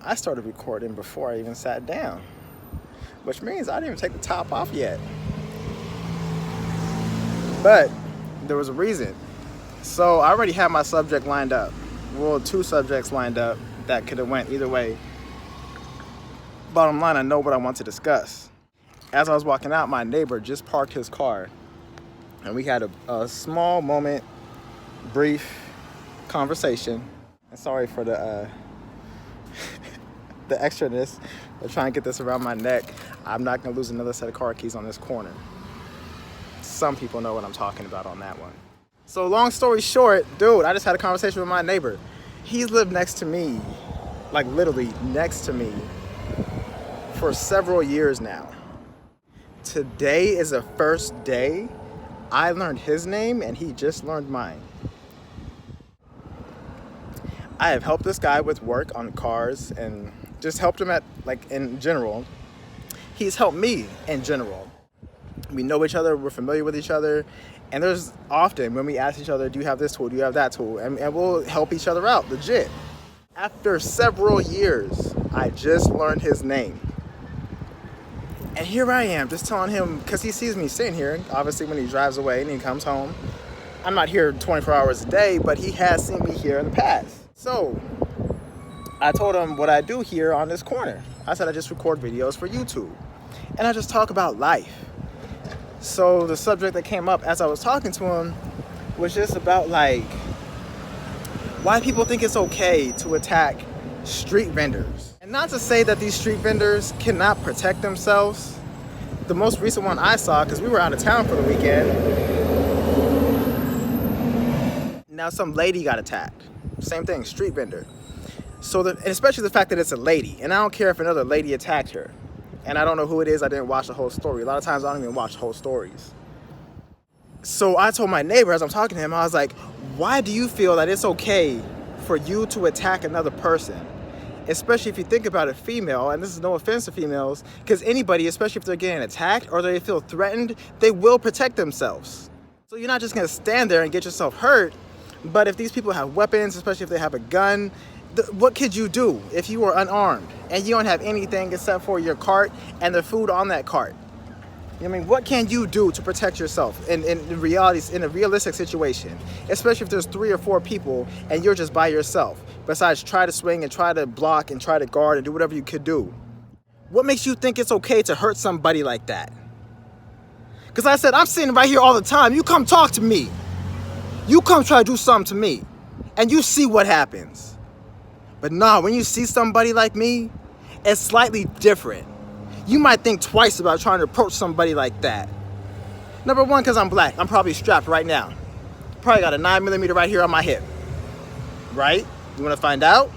I started recording before I even sat down, which means I didn't even take the top off yet. But there was a reason. So I already had my subject lined up. Well, 2 subjects lined up that could have went either way. Bottom line, I know what I want to discuss. As I was walking out, my neighbor just parked his car, and we had a small moment, brief conversation. And sorry for the the extraness of trying to get this around my neck. I'm not gonna lose another set of car keys on this corner. Some people know what I'm talking about on that one. So long story short, dude, I just had a conversation with my neighbor. He's lived next to me, like literally next to me, for several years now. Today is the first day I learned his name and he just learned mine. I have helped this guy with work on cars and just helped him at, like, in general. He's helped me in general. We know each other, we're familiar with each other, and there's often when we ask each other, do you have this tool, do you have that tool, and we'll help each other out, legit. After several years, I just learned his name. And here I am, just telling him, because he sees me sitting here, obviously when he drives away and he comes home. I'm not here 24 hours a day, but he has seen me here in the past. So, I told him what I do here on this corner. I said I just record videos for YouTube. And I just talk about life. So the subject that came up as I was talking to him was just about, like, why people think it's okay to attack street vendors. And not to say that these street vendors cannot protect themselves. The most recent one I saw, because we were out of town for the weekend, now some lady got attacked. Same thing, street vendor. So, and especially the fact that it's a lady, and I don't care if another lady attacked her. And I don't know who it is, I didn't watch the whole story. A lot of times I don't even watch whole stories. So I told my neighbor as I'm talking to him, I was like, why do you feel that it's okay for you to attack another person? Especially if you think about a female, and this is no offense to females, because anybody, especially if they're getting attacked or they feel threatened, they will protect themselves. So you're not just gonna stand there and get yourself hurt, but if these people have weapons, especially if they have a gun, what could you do if you were unarmed and you don't have anything except for your cart and the food on that cart? I mean, what can you do to protect yourself in reality, in a realistic situation, especially if there's 3 or 4 people and you're just by yourself, besides try to swing and try to block and try to guard and do whatever you could do? What makes you think it's okay to hurt somebody like that? Because I said, I'm sitting right here all the time. You come talk to me. You come try to do something to me and you see what happens. But nah, when you see somebody like me, it's slightly different. You might think twice about trying to approach somebody like that. Number one, because I'm black. I'm probably strapped right now. Probably got a 9mm right here on my hip. Right? You want to find out?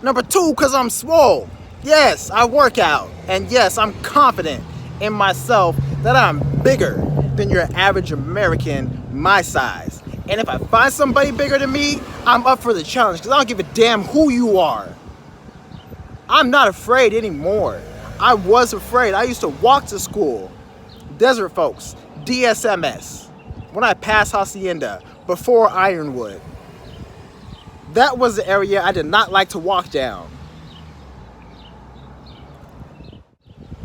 Number 2, because I'm swole. Yes, I work out. And yes, I'm confident in myself that I'm bigger than your average American my size. And if I find somebody bigger than me, I'm up for the challenge because I don't give a damn who you are. I'm not afraid anymore. I was afraid. I used to walk to school. Desert folks, DSMS. When I passed Hacienda, before Ironwood. That was the area I did not like to walk down.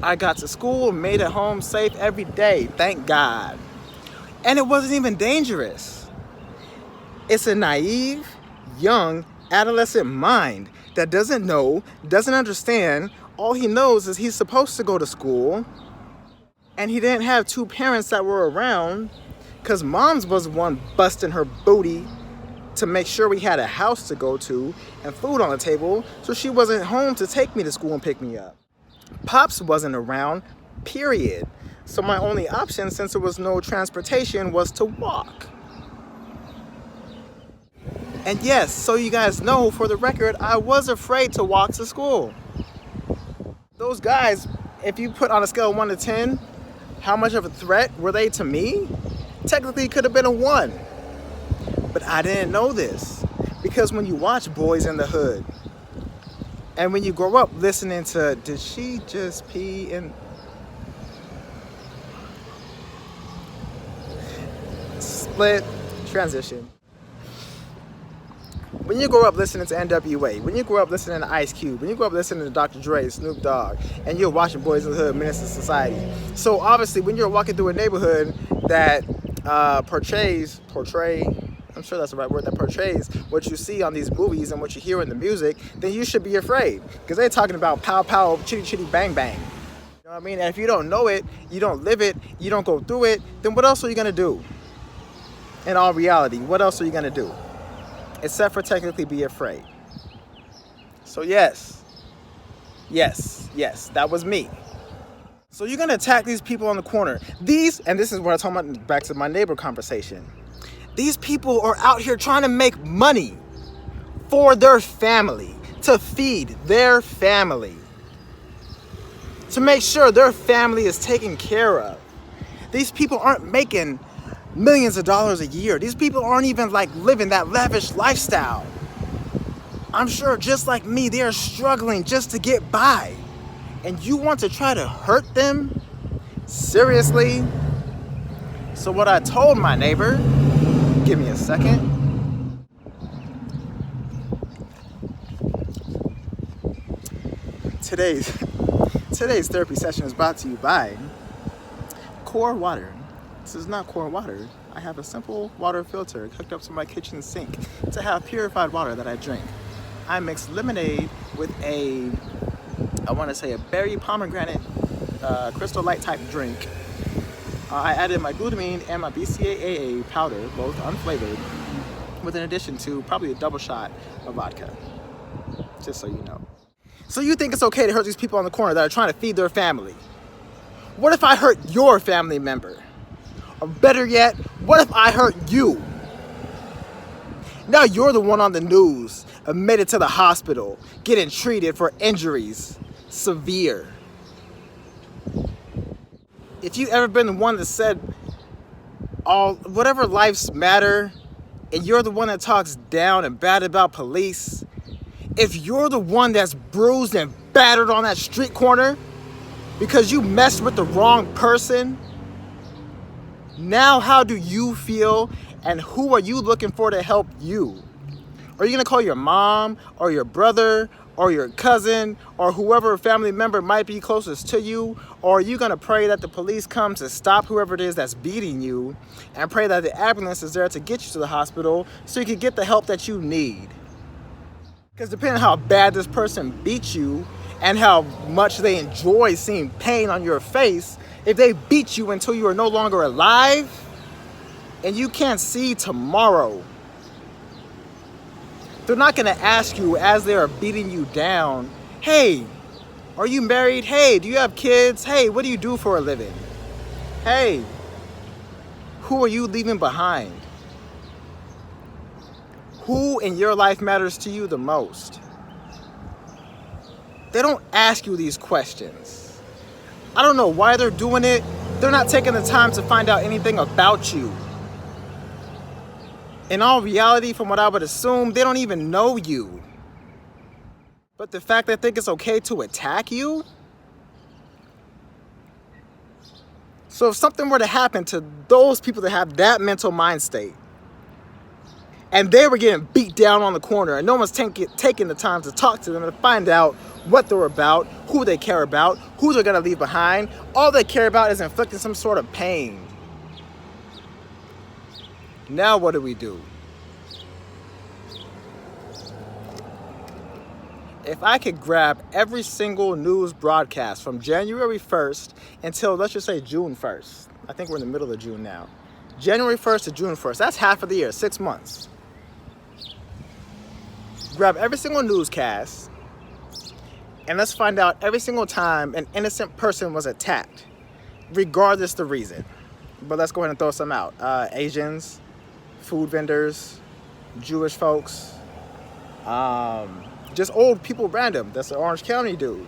I got to school, made it home safe every day, thank God. And it wasn't even dangerous. It's a naive, young, adolescent mind that doesn't know, doesn't understand. All he knows is he's supposed to go to school, and he didn't have 2 parents that were around, because mom's was one busting her booty to make sure we had a house to go to and food on the table, so she wasn't home to take me to school and pick me up. Pops wasn't around, period. So my only option, since there was no transportation, was to walk. And yes, so you guys know, for the record, I was afraid to walk to school. Those guys, if you put on a scale of 1 to 10, how much of a threat were they to me? Technically, it could have been a 1. But I didn't know this. Because when you watch Boys in the Hood, and when you grow up listening to, did she just pee in... Split, transition. When you grow up listening to NWA, when you grow up listening to Ice Cube, when you grow up listening to Dr. Dre, Snoop Dogg, and you're watching Boys in the Hood, Menace to Society. So obviously when you're walking through a neighborhood that portrays, I'm sure that's the right word, that portrays what you see on these movies and what you hear in the music, then you should be afraid. Because they're talking about pow pow, chitty chitty bang bang. You know what I mean? And if you don't know it, you don't live it, you don't go through it, then what else are you going to do? In all reality, what else are you going to do? Except for technically be afraid. So yes, that was me. So you're going to attack these people on the corner. And this is what I'm talking about, back to my neighbor conversation. These people are out here trying to make money for their family, to feed their family, to make sure their family is taken care of. These people aren't making millions of dollars a year. These people aren't even like living that lavish lifestyle. I'm sure just like me, they are struggling just to get by. And you want to try to hurt them? Seriously? So what I told my neighbor, give me a second. Today's therapy session is brought to you by Core Water. This is not Core Water. I have a simple water filter hooked up to my kitchen sink to have purified water that I drink. I mix lemonade with a berry pomegranate crystal light type drink. I added my glutamine and my BCAA powder, both unflavored, with an addition to probably a double shot of vodka, just so you know. So you think it's okay to hurt these people on the corner that are trying to feed their family? What if I hurt your family member? Or better yet, what if I hurt you? Now you're the one on the news, admitted to the hospital, getting treated for injuries, severe. If you ever been the one that said whatever lives matter, and you're the one that talks down and bad about police, if you're the one that's bruised and battered on that street corner because you messed with the wrong person, now how do you feel, and who are you looking for to help you? Are you gonna call your mom or your brother or your cousin or whoever family member might be closest to you? Or are you gonna pray that the police come to stop whoever it is that's beating you and pray that the ambulance is there to get you to the hospital so you can get the help that you need? Because depending on how bad this person beat you and how much they enjoy seeing pain on your face, if they beat you until you are no longer alive and you can't see tomorrow, they're not going to ask you as they are beating you down, hey, are you married? Hey, do you have kids? Hey, what do you do for a living? Hey, who are you leaving behind? Who in your life matters to you the most? They don't ask you these questions. I don't know why they're doing it. They're not taking the time to find out anything about you. In all reality, from what I would assume, they don't even know you. But the fact that they think it's okay to attack you? So if something were to happen to those people that have that mental mind state, and they were getting beat down on the corner, and no one's taking the time to talk to them and find out what they're about, who they care about, who they're gonna leave behind, all they care about is inflicting some sort of pain. Now what do? If I could grab every single news broadcast from January 1st until, let's just say, June 1st. I think we're in the middle of June now. January 1st to June 1st, that's half of the year, 6 months. Grab every single newscast and let's find out every single time an innocent person was attacked, regardless the reason. But let's go ahead and throw some out. Asians, food vendors, Jewish folks, just old people random. That's an Orange County dude.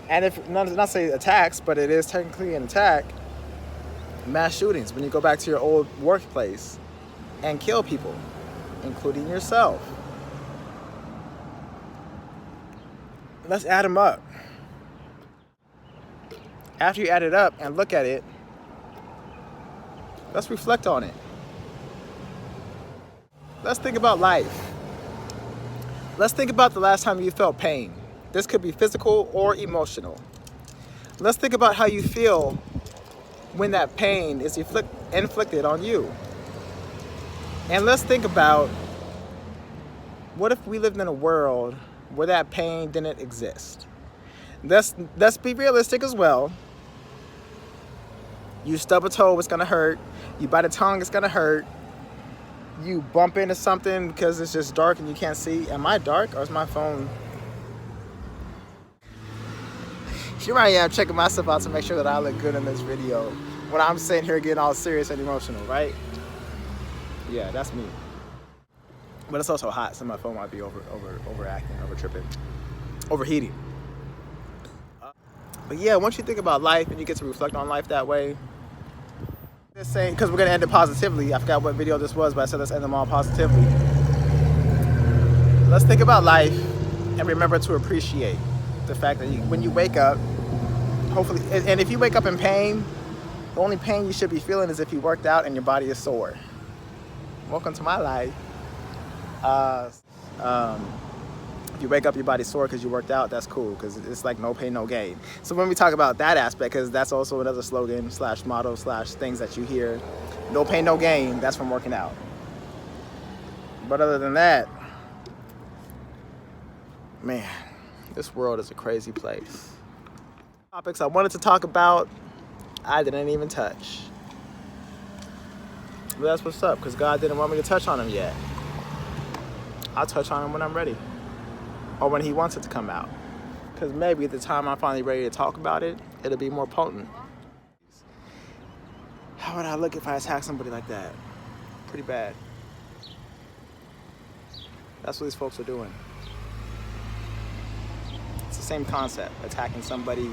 And if not say attacks, but it is technically an attack, mass shootings when you go back to your old workplace and kill people, including yourself. Let's add them up. After you add it up and look at it, let's reflect on it. Let's think about life. Let's think about the last time you felt pain. This could be physical or emotional. Let's think about how you feel when that pain is inflicted on you. And let's think about, what if we lived in a world where that pain didn't exist? Let's be realistic as well. You stub a toe, it's gonna hurt. You bite a tongue, it's gonna hurt. You bump into something because it's just dark and you can't see. Am I dark or is my phone? Here I am checking myself out to make sure that I look good in this video when I'm sitting here getting all serious and emotional, right? Yeah, that's me. But it's also hot, so my phone might be overacting, over-tripping, overheating. But yeah, once you think about life and you get to reflect on life that way, just saying, because we're gonna end it positively. I forgot what video this was, but I said let's end them all positively. Let's think about life and remember to appreciate the fact that when you wake up, hopefully, and if you wake up in pain, the only pain you should be feeling is if you worked out and your body is sore. Welcome to my life. If you wake up, your body's sore because you worked out, that's cool, because it's like no pain, no gain. So when we talk about that aspect, because that's also another slogan / motto / things that you hear, no pain, no gain, that's from working out. But other than that, man, this world is a crazy place. Topics I wanted to talk about, I didn't even touch. But that's what's up, because God didn't want me to touch on them yet. I'll touch on them when I'm ready, or when he wants it to come out. Because maybe at the time I'm finally ready to talk about it, it'll be more potent. How would I look if I attacked somebody like that? Pretty bad. That's what these folks are doing. It's the same concept, attacking somebody.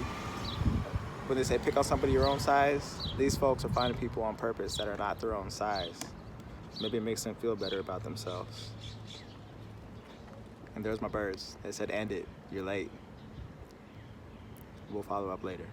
When they say pick on somebody your own size, these folks are finding people on purpose that are not their own size. Maybe it makes them feel better about themselves. And there's my birds. They said, end it. You're late. We'll follow up later.